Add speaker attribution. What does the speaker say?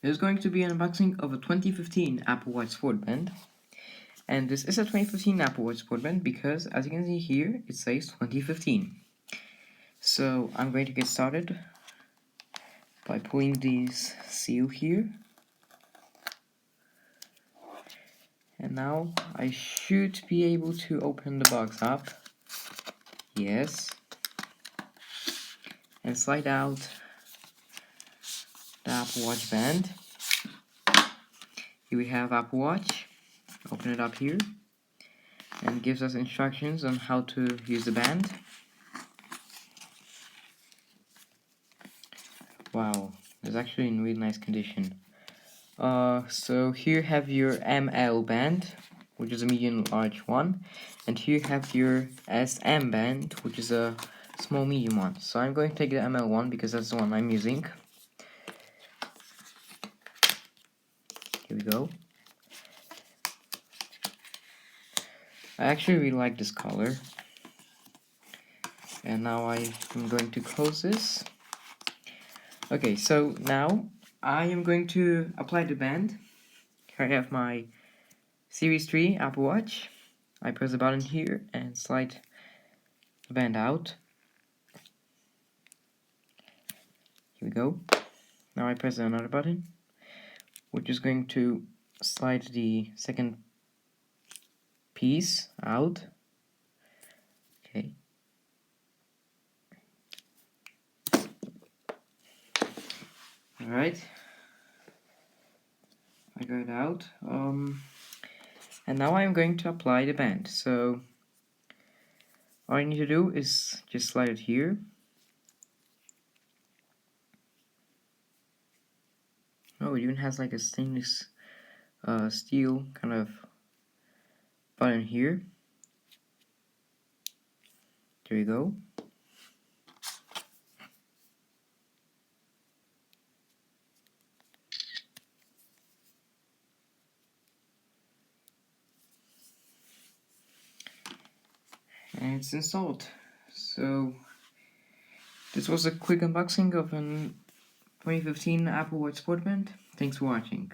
Speaker 1: There's going to be an unboxing of a 2015 Apple Watch Sport Band. And this is a 2015 Apple Watch Sport Band because, as you can see here, it says 2015. So I'm going to get started by pulling this seal here. And now I should be able to open the box up. Yes. And slide out the Apple Watch band. Here we have Apple Watch. Open it up here. And it gives us instructions on how to use the band. Wow, it's actually in really nice condition. So here have your ML band, which is a medium large one, and here have your SM band, which is a small medium one. So I'm going to take the ML one because that's the one I'm using. Here we go. I actually really like this color. And now I am going to close this. Okay, so now I am going to apply the band. Here I have my Series 3 Apple Watch. I press the button here and slide the band out. Here we go. Now I press another button, which is going to slide the second piece out. Okay. Alright. I got it out. And now I'm going to apply the band. So all I need to do is just slide it here. Oh, it even has like a stainless steel kind of button here. There you go. And it's installed. So this was a quick unboxing of an 2015 Apple Watch Sport Band. Thanks for watching.